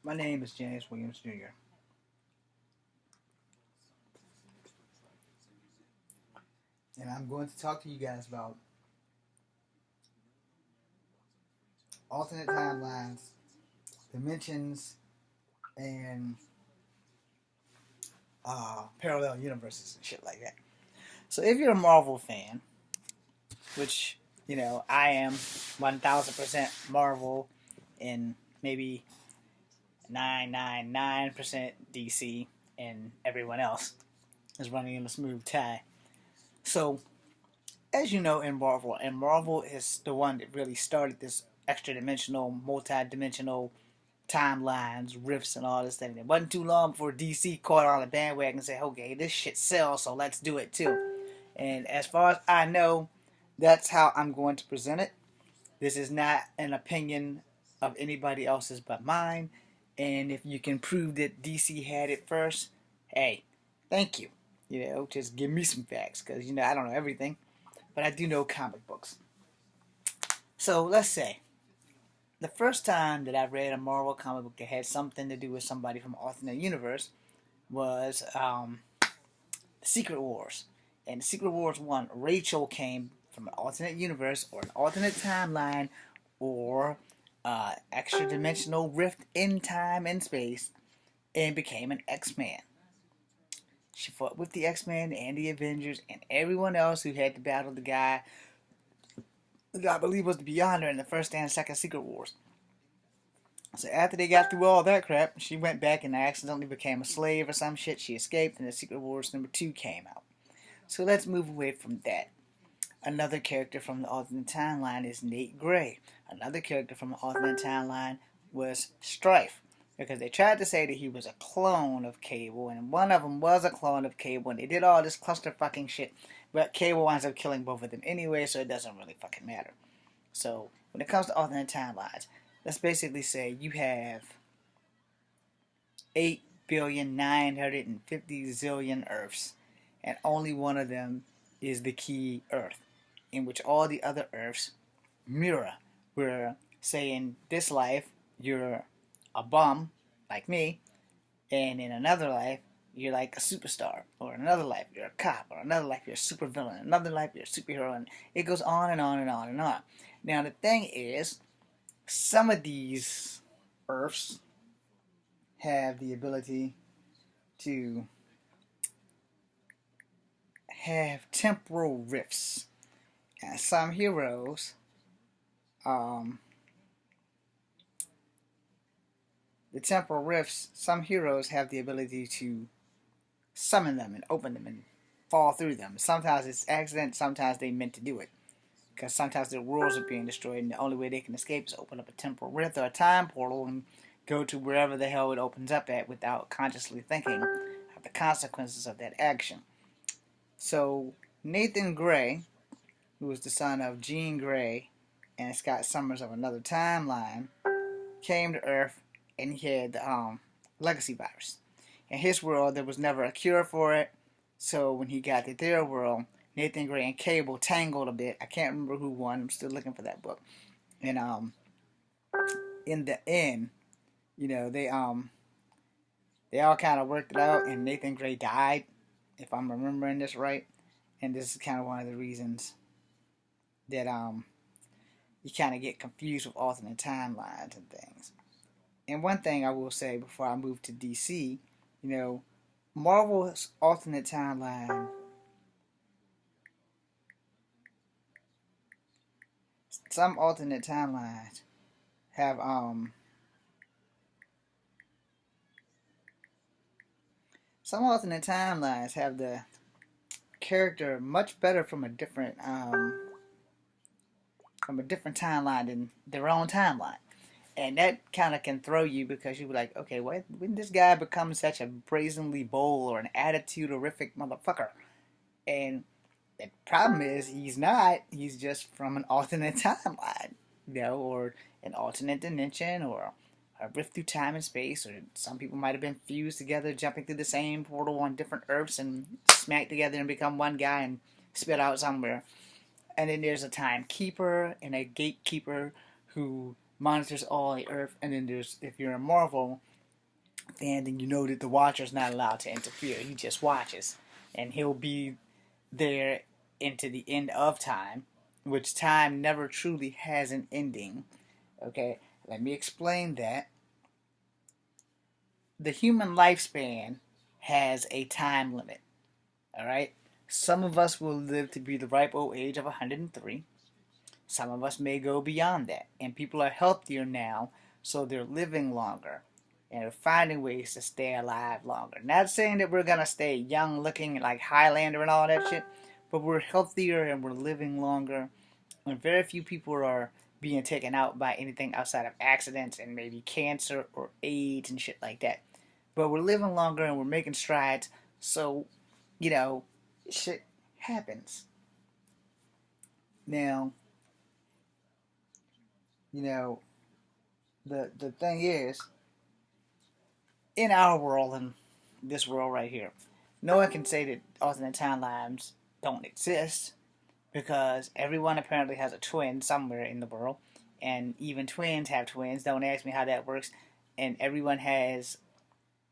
My name is James Williams Jr., and I'm going to talk to you guys about alternate timelines, dimensions, and parallel universes and shit like that. So, if you're a Marvel fan, which I am 1,000% Marvel, and maybe 999% DC, and everyone else is running in a smooth tie. So, as you know, in Marvel, and Marvel is the one that really started this extra dimensional, multi dimensional timelines, rifts, and all this thing. It wasn't too long before DC caught on the bandwagon and said, okay, this shit sells, so let's do it too. And as far as I know, that's how I'm going to present it. This is not an opinion of anybody else's but mine. And if you can prove that DC had it first, hey, thank you. Just give me some facts, because I don't know everything, but I do know comic books. So let's say the first time that I read a Marvel comic book that had something to do with somebody from alternate universe was Secret Wars. And Secret Wars 1, Rachel came from an alternate universe or an alternate timeline or extra dimensional rift in time and space and became an X-Man. She fought with the X-Men and the Avengers and everyone else who had to battle the guy that I believe was the Beyonder in the first and second Secret Wars. So after they got through all that crap, she went back and accidentally became a slave or some shit. She escaped, and the Secret Wars #2 came out. So let's move away from that. Another character from the alternate timeline is Nate Gray. Another character from the alternate timeline was Strife, because they tried to say that he was a clone of Cable, and one of them was a clone of Cable, and they did all this cluster fucking shit, but Cable winds up killing both of them anyway, so it doesn't really fucking matter. So when it comes to alternate timelines, let's basically say you have 8,950,000,000,000 Earths, and only one of them is the key Earth, in which all the other Earths mirror. Where, say, in this life, you're a bum, like me, and in another life, you're like a superstar, or in another life, you're a cop, or another life, you're a supervillain, in another life, you're a superhero, and it goes on and on and on and on. Now, the thing is, some of these Earths have the ability to have temporal rifts. And some heroes, the temporal rifts, some heroes have the ability to summon them and open them and fall through them. Sometimes it's accident, sometimes they meant to do it. Because sometimes their worlds are being destroyed, and the only way they can escape is open up a temporal rift or a time portal and go to wherever the hell it opens up at without consciously thinking of the consequences of that action. So Nathan Gray, who was the son of Jean Grey and Scott Summers of another timeline, came to Earth and he had the legacy virus. In his world, there was never a cure for it, so when he got to their world, Nathan Gray and Cable tangled a bit. I can't remember who won. I'm still looking for that book. And in the end, they all kind of worked it out, and Nathan Gray died, if I'm remembering this right. And this is kind of one of the reasons that you kind of get confused with alternate timelines and things. And one thing I will say before I move to DC, Marvel's alternate timeline, some alternate timelines have the character much better from a different timeline than their own timeline. And that kind of can throw you, because you're like, okay, when this guy becomes such a brazenly bold or an attitude-horrific motherfucker? And the problem is, he's not. He's just from an alternate timeline, or an alternate dimension, or a rift through time and space, or some people might have been fused together, jumping through the same portal on different Earths and smacked together and become one guy and spit out somewhere. And then there's a timekeeper and a gatekeeper who monitors all the Earth. And then there's, if you're in Marvel, and then you know that the Watcher's not allowed to interfere. He just watches, and he'll be there into the end of time, which time never truly has an ending. Okay, let me explain that. The human lifespan has a time limit. All right, some of us will live to be the ripe old age of 103. Some of us may go beyond that, and people are healthier now, so they're living longer and are finding ways to stay alive longer. Not saying that we're gonna stay young looking like Highlander and all that shit, but we're healthier and we're living longer, and very few people are being taken out by anything outside of accidents and maybe cancer or AIDS and shit like that. But we're living longer and we're making strides, so, you know, shit happens. Now, you know, the thing is, in our world, in this world right here, no one can say that alternate timelines don't exist because everyone apparently has a twin somewhere in the world, and even twins have twins. Don't ask me how that works. And everyone has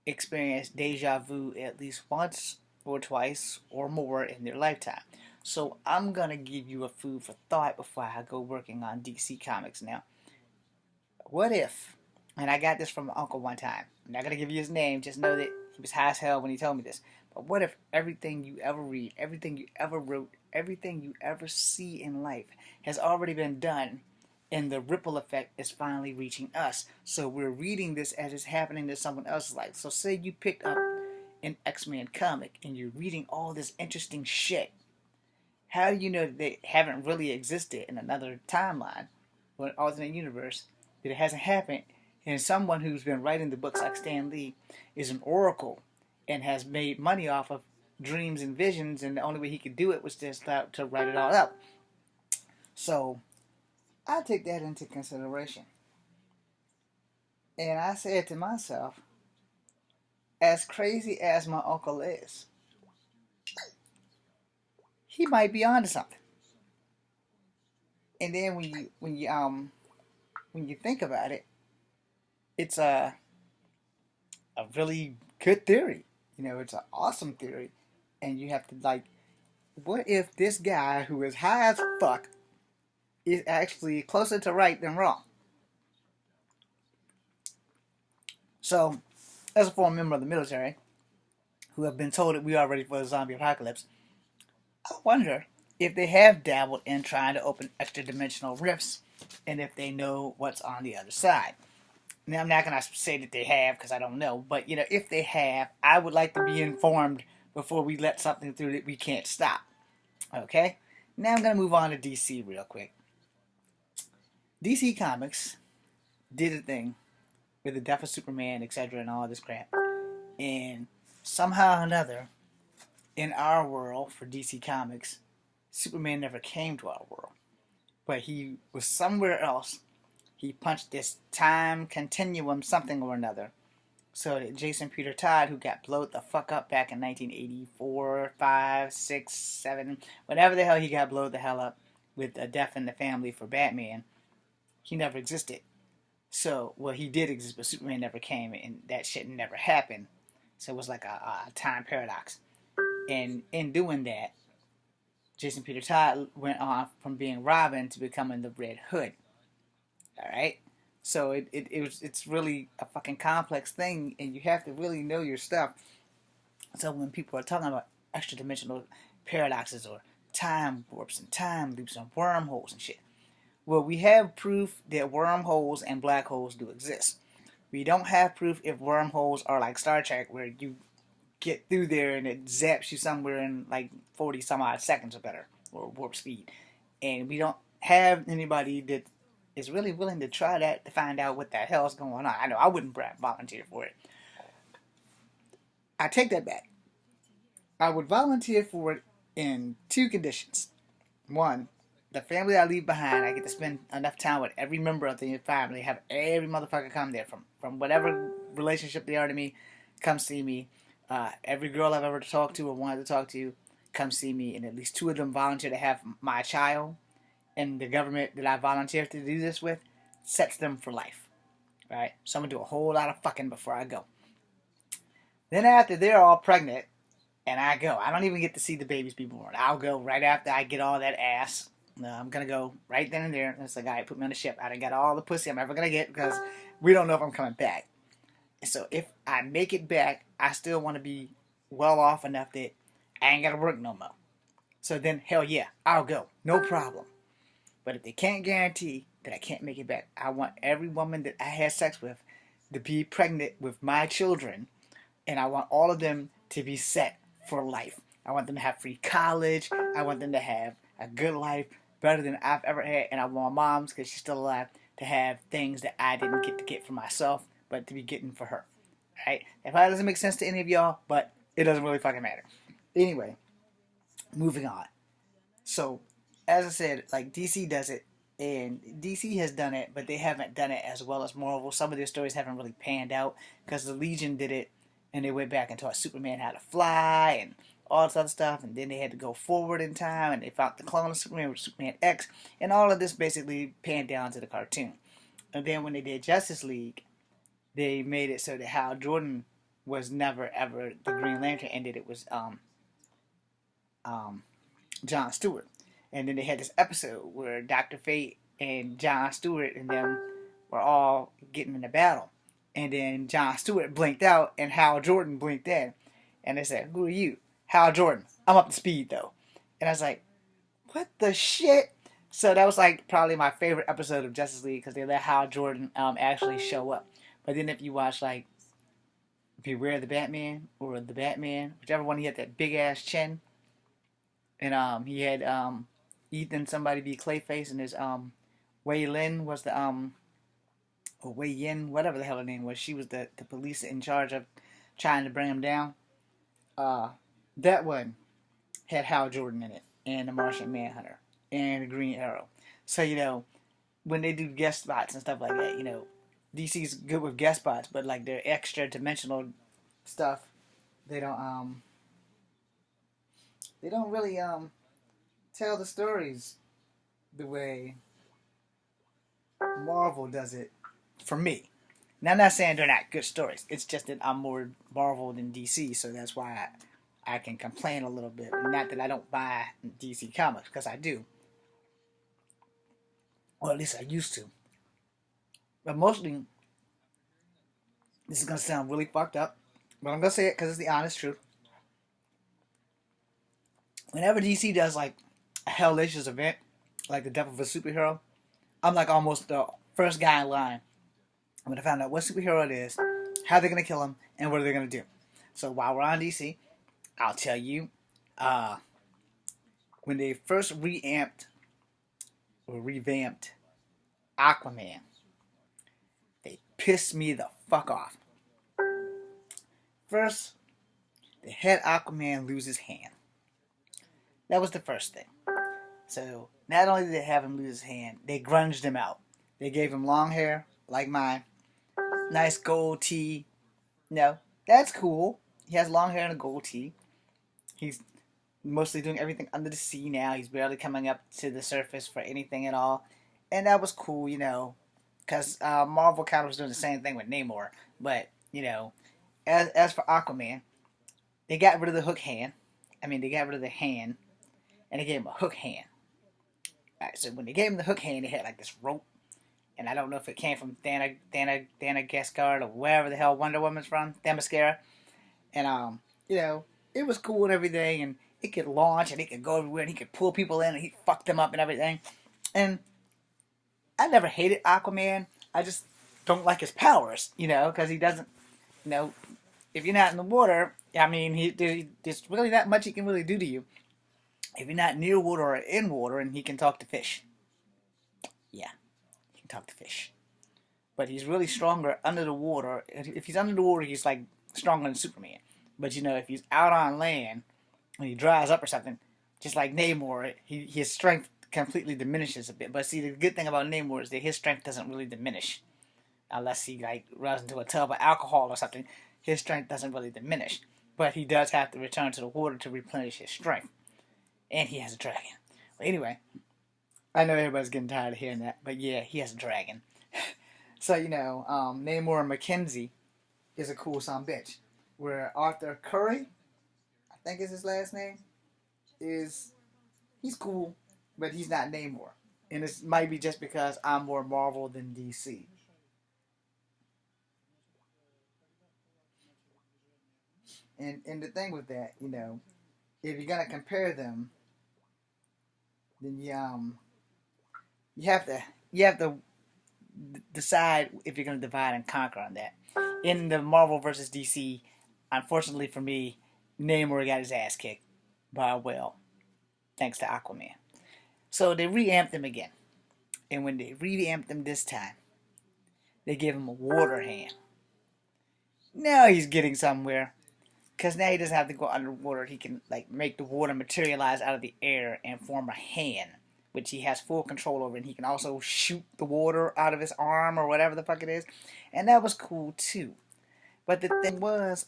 experienced deja vu at least once or twice or more in their lifetime. So I'm gonna give you a food for thought before I go working on DC Comics now. What if, and I got this from my uncle one time. I'm not gonna give you his name, just know that he was high as hell when he told me this. But what if everything you ever read, everything you ever wrote, everything you ever see in life has already been done, and the ripple effect is finally reaching us? So we're reading this as it's happening to someone else's life. So say you picked up an X-Men comic and you're reading all this interesting shit. How do you know that they haven't really existed in another timeline or an alternate universe, that it hasn't happened, and someone who's been writing the books like Stan Lee is an oracle and has made money off of dreams and visions, and the only way he could do it was just to write it all up. So I take that into consideration. And I said to myself, as crazy as my uncle is, he might be onto something. And then when you think about it, it's a really good theory. You know, it's an awesome theory. And you have to, like, what if this guy who is high as fuck is actually closer to right than wrong? So, as a former member of the military, who have been told that we are ready for a zombie apocalypse, I wonder if they have dabbled in trying to open extra dimensional rifts and if they know what's on the other side. Now, I'm not going to say that they have because I don't know, but you know, if they have, I would like to be informed before we let something through that we can't stop. Okay? Now I'm going to move on to DC real quick. DC Comics did a thing with the death of Superman, etc., and all this crap. And somehow or another, in our world, for DC Comics, Superman never came to our world. But he was somewhere else. He punched this time continuum something or another. So that Jason Peter Todd, who got blowed the fuck up back in 1984, 5, 6, 7, whatever the hell he got blowed the hell up with a death in the family for Batman, he never existed. So, well, he did exist, but Superman never came, and that shit never happened. So it was like a time paradox. And in doing that, Jason Peter Todd went on from being Robin to becoming the Red Hood. All right, so it's really a fucking complex thing, and you have to really know your stuff. So when people are talking about extra dimensional paradoxes or time warps and time loops and wormholes and shit, well, we have proof that wormholes and black holes do exist. We don't have proof if wormholes are like Star Trek, where you get through there and it zaps you somewhere in like 40 some odd seconds or better, or warp speed. And we don't have anybody that is really willing to try that to find out what the hell's going on. I know I wouldn't volunteer for it. I take that back. I would volunteer for it in two conditions. One, the family I leave behind, I get to spend enough time with every member of the family, have every motherfucker come there from whatever relationship they are to me, come see me. Every girl I've ever talked to or wanted to talk to, come see me, and at least two of them volunteer to have my child, and the government that I volunteer to do this with sets them for life. Right? So I'm gonna do a whole lot of fucking before I go. Then after they're all pregnant, and I go, I don't even get to see the babies be born. I'll go right after I get all that ass. I'm gonna go right then and there. And it's like, all right, put me on the ship. I done got all the pussy I'm ever gonna get because we don't know if I'm coming back. And so if I make it back, I still want to be well off enough that I ain't gotta work no more. So then, hell yeah, I'll go, no problem. But if they can't guarantee that I can't make it back, I want every woman that I had sex with to be pregnant with my children, and I want all of them to be set for life. I want them to have free college. I want them to have a good life, better than I've ever had. And I want moms, because she's still alive, to have things that I didn't get to get for myself, but to be getting for her. Right? If that doesn't make sense to any of y'all, but it doesn't really fucking matter. Anyway, moving on. So, as I said, like DC does it, and DC has done it, but they haven't done it as well as Marvel. Some of their stories haven't really panned out because the Legion did it, and they went back and taught Superman how to fly and all this other stuff, and then they had to go forward in time, and they found the clone of Superman with Superman X, and all of this basically panned down to the cartoon. And then when they did Justice League, they made it so that Hal Jordan was never ever the Green Lantern, and that it was um, John Stewart. And then they had this episode where Dr. Fate and John Stewart and them were all getting in a battle. And then John Stewart blinked out and Hal Jordan blinked in. And they said, "Who are you?" "Hal Jordan. I'm up to speed though." And I was like, what the shit? So that was like probably my favorite episode of Justice League because they let Hal Jordan actually show up. But then if you watch like Beware the Batman or the Batman, whichever one, he had that big ass chin. And he had Ethan somebody be Clayface, and his Wei Lin was the or Wei Yin, whatever the hell her name was. She was the police in charge of trying to bring him down. Uh, that one had Hal Jordan in it, and the Martian Manhunter, and the Green Arrow. So when they do guest spots and stuff like that, DC's good with guest spots, but like their extra dimensional stuff, they don't really tell the stories the way Marvel does it for me. Now, I'm not saying they're not good stories. It's just that I'm more Marvel than DC, so that's why I can complain a little bit. Not that I don't buy DC comics, because I do. Or at least I used to. But mostly, this is going to sound really fucked up, but I'm going to say it because it's the honest truth. Whenever DC does like a Hellacious event, like the death of a superhero, I'm like almost the first guy in line. I'm going to find out what superhero it is, how they're going to kill him, and what are they going to do. So while we're on DC, I'll tell you, when they first revamped Aquaman, they pissed me the fuck off. First, they had Aquaman lose his hand. That was the first thing. So, not only did they have him lose his hand, they grunged him out. They gave him long hair, like mine. Nice gold tee. No, that's cool. He has long hair and a gold tee. He's mostly doing everything under the sea now. He's barely coming up to the surface for anything at all. And that was cool, because Marvel kind of was doing the same thing with Namor. But, as for Aquaman, they got rid of the hook hand. They got rid of the hand, and they gave him a hook hand. Alright, so when they gave him the hook hand, they had like this rope, and I don't know if it came from Dana Gascard or wherever the hell Wonder Woman's from, Themyscira. And it was cool and everything, and it could launch and it could go everywhere, and he could pull people in, and he'd fuck them up and everything. And I never hated Aquaman. I just don't like his powers, because he doesn't, if you're not in the water, there's really not much he can really do to you. If you're not near water or in water, and he can talk to fish. Yeah, he can talk to fish. But he's really stronger under the water. If he's under the water, he's like stronger than Superman. But if he's out on land, when he dries up or something, just like Namor, his strength completely diminishes a bit. But see, the good thing about Namor is that his strength doesn't really diminish. Unless he runs into a tub of alcohol or something, his strength doesn't really diminish. But he does have to return to the water to replenish his strength. And he has a dragon. But anyway, I know everybody's getting tired of hearing that, but yeah, he has a dragon. So, Namor Mackenzie is a cool son bitch. where Arthur Curry, I think is his last name, he's cool, but he's not Namor. And it might be just because I'm more Marvel than DC. And the thing with that, if you're gonna compare them, then you have to decide if you're gonna divide and conquer on that. In the Marvel versus DC, unfortunately for me, Namor got his ass kicked by a whale, thanks to Aquaman. So they reamped him again, and when they reamped him this time, they gave him a water hand. Now he's getting somewhere. Because now he doesn't have to go underwater. He can make the water materialize out of the air and form a hand, which he has full control over. And he can also shoot the water out of his arm or whatever the fuck it is. And that was cool too. But the thing was,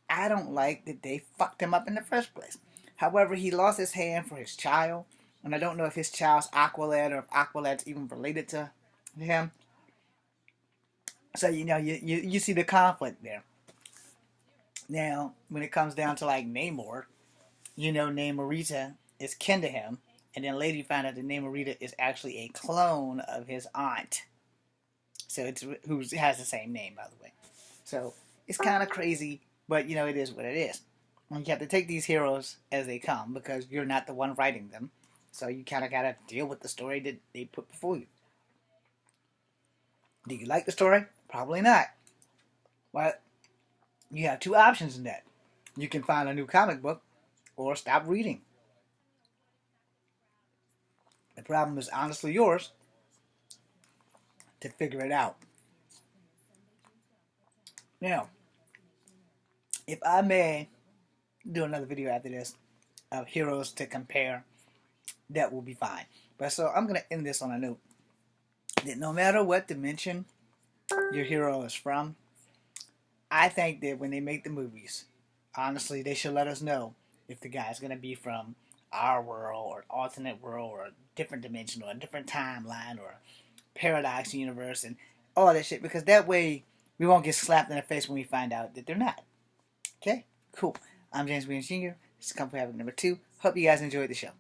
I don't like that they fucked him up in the first place. However, he lost his hand for his child. And I don't know if his child's Aqualad or if Aqualad's even related to him. So, you see the conflict there. Now, when it comes down to Namor, Namorita is kin to him, and then later you find out that Namorita is actually a clone of his aunt. So it's who has the same name, by the way. So it's kind of crazy, but it is what it is. And you have to take these heroes as they come because you're not the one writing them. So you kind of got to deal with the story that they put before you. Do you like the story? Probably not. But you have two options in that. You can find a new comic book or stop reading. The problem is honestly yours to figure it out. Now, if I may do another video after this of heroes to compare, that will be fine. But so I'm going to end this on a note that no matter what dimension your hero is from, I think that when they make the movies, honestly, they should let us know if the guy's going to be from our world or an alternate world or a different dimension or a different timeline or a paradox universe and all that shit. Because that way, we won't get slapped in the face when we find out that they're not. Okay? Cool. I'm James Williams Jr. This is Company Havoc number 2. Hope you guys enjoyed the show.